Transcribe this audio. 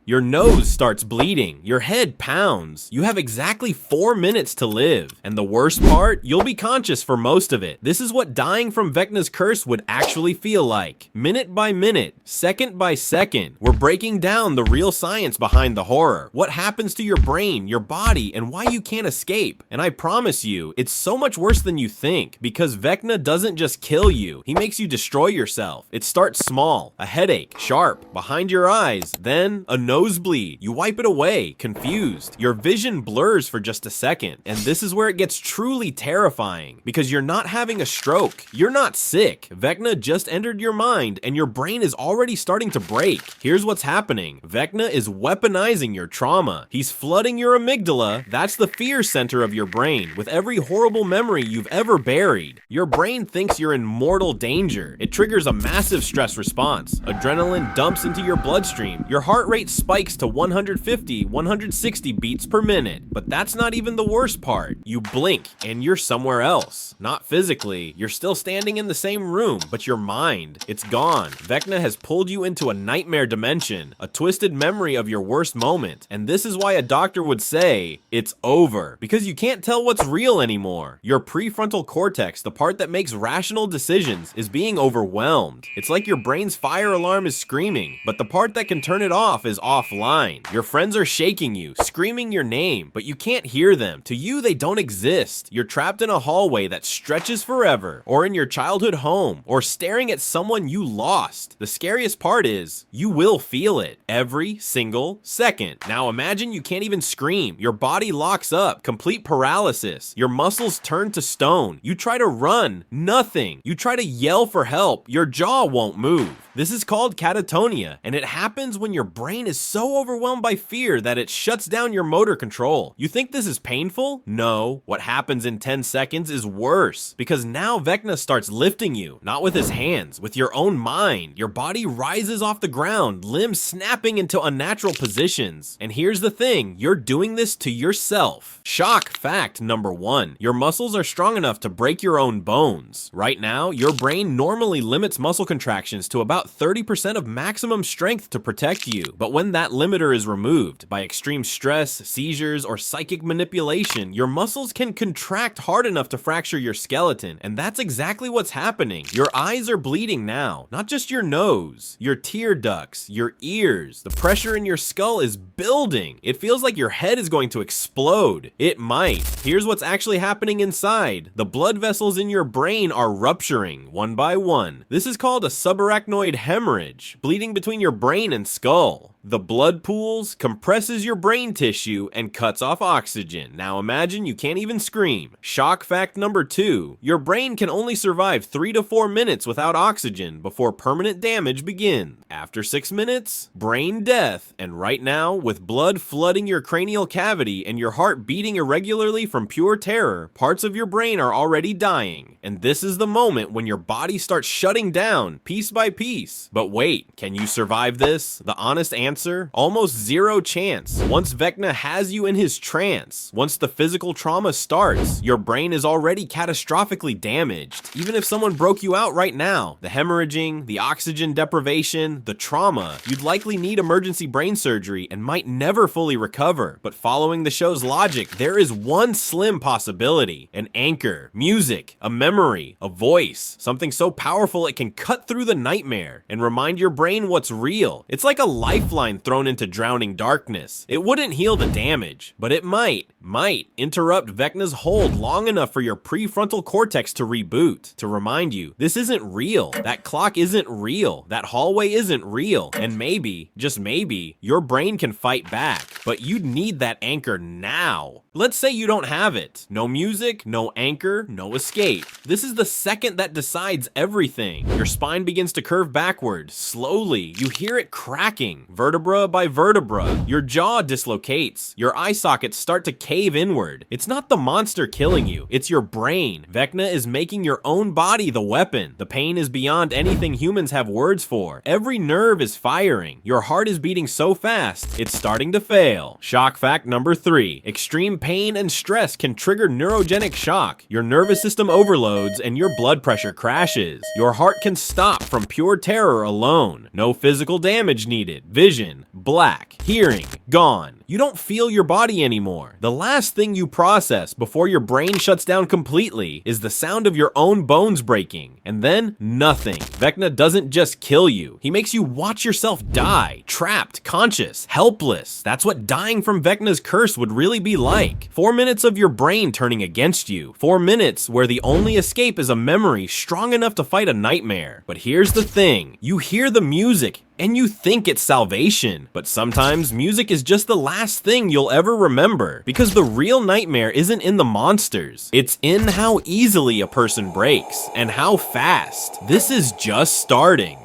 Your nose starts bleeding. Your head pounds. You have exactly 4 minutes to live. And the worst part, you'll be conscious for most of it. This is what dying from Vecna's curse would actually feel like. Minute by minute, second by second, we're breaking down the real science behind the horror. What happens to your brain, your body, and why you can't escape. And I promise you, it's so much worse than you think, because Vecna doesn't just kill you, he makes you destroy yourself. It starts small, a headache, sharp, behind your eyes, then a nosebleed. You wipe it away, confused. Your vision blurs for just a second, and this is where it gets truly terrifying, because you're not having a stroke. You're not sick. Vecna just entered your mind, and your brain is already starting to break. Here's what's happening. Vecna is weaponizing your trauma. He's flooding your amygdala, that's the fear center of your brain, with every horrible memory you've ever buried. Your brain thinks you're in mortal danger. It triggers a massive stress response. Adrenaline dumps into your bloodstream. Your heart rate spikes to 150, 160 beats per minute. But that's not even the worst part. You blink and you're somewhere else. Not physically, you're still standing in the same room, but your mind, it's gone. Vecna has pulled you into a nightmare dimension, a twisted memory of your worst moment. And this is why a doctor would say, it's over. Because you can't tell what's real anymore. Your prefrontal cortex, the part that makes rational decisions, is being overwhelmed. It's like your brain's fire alarm is screaming, but the part that can turn it off is offline. Your friends are shaking you, screaming your name, but you can't hear them. To you, they don't exist. You're trapped in a hallway that stretches forever, or in your childhood home, or staring at someone you lost. The scariest part is, you will feel it every single second. Now imagine you can't even scream. Your body locks up, complete paralysis. Your muscles turn to stone. You try to run, nothing. You try to yell for help, your jaw won't move. This is called catatonia, and it happens when your brain is so overwhelmed by fear that it shuts down your motor control. You think this is painful? No. What happens in 10 seconds is worse, because now Vecna starts lifting you, not with his hands, with your own mind. Your body rises off the ground, limbs snapping into unnatural positions. And here's the thing, you're doing this to yourself. Shock fact number 1, your muscles are strong enough to break your own bones. Right now, your brain normally limits muscle contractions to about 30% of maximum strength to protect you. But when that limiter is removed by extreme stress, seizures, or psychic manipulation, your muscles can contract hard enough to fracture your skeleton. And that's exactly what's happening. Your eyes are bleeding now, not just your nose, your tear ducts, your ears. The pressure in your skull is building. It feels like your head is going to explode. It might. Here's what's actually happening inside. The blood vessels in your brain are rupturing one by one. This is called a subarachnoid hemorrhage, bleeding between your brain and skull. The blood pools, compresses your brain tissue, and cuts off oxygen. Now imagine you can't even scream. Shock fact number 2, your brain can only survive 3 to 4 minutes without oxygen before permanent damage begins. After 6 minutes, brain death. And right now, with blood flooding your cranial cavity and your heart beating irregularly from pure terror, parts of your brain are already dying. And this is the moment when your body starts shutting down piece by piece. But wait, can you survive this? The honest answer, almost zero chance. Once Vecna has you in his trance, once the physical trauma starts, your brain is already catastrophically damaged. Even if someone broke you out right now, the hemorrhaging, the oxygen deprivation, the trauma, you'd likely need emergency brain surgery and might never fully recover. But following the show's logic, there is one slim possibility: an anchor, music, a memory, a voice, something so powerful it can cut through the nightmare and remind your brain what's real. It's like a lifeline thrown into drowning darkness. It wouldn't heal the damage, but it might interrupt Vecna's hold long enough for your prefrontal cortex to reboot, to remind you, this isn't real, that clock isn't real, that hallway isn't real, and maybe, just maybe, your brain can fight back, but you'd need that anchor now. Let's say you don't have it. No music, no anchor, no escape. This is the second that decides everything. Your spine begins to curve backward, slowly. You hear it cracking, vertebra by vertebra. Your jaw dislocates. Your eye sockets start to cave inward. It's not the monster killing you, it's your brain. Vecna is making your own body the weapon. The pain is beyond anything humans have words for. Every nerve is firing. Your heart is beating so fast, it's starting to fail. fail. Shock fact number 3. Extreme pain and stress can trigger neurogenic shock. Your nervous system overloads and your blood pressure crashes. Your heart can stop from pure terror alone. No physical damage needed. Vision, black. Hearing, gone. You don't feel your body anymore. The last thing you process before your brain shuts down completely is the sound of your own bones breaking. And then, nothing. Vecna doesn't just kill you. He makes you watch yourself die. Trapped, conscious, helpless. That's what dying from Vecna's curse would really be like. 4 minutes of your brain turning against you. 4 minutes where the only escape is a memory strong enough to fight a nightmare. But here's the thing. You hear the music and you think it's salvation. But sometimes music is just the last thing you'll ever remember, because the real nightmare isn't in the monsters. It's in how easily a person breaks and how fast. This is just starting.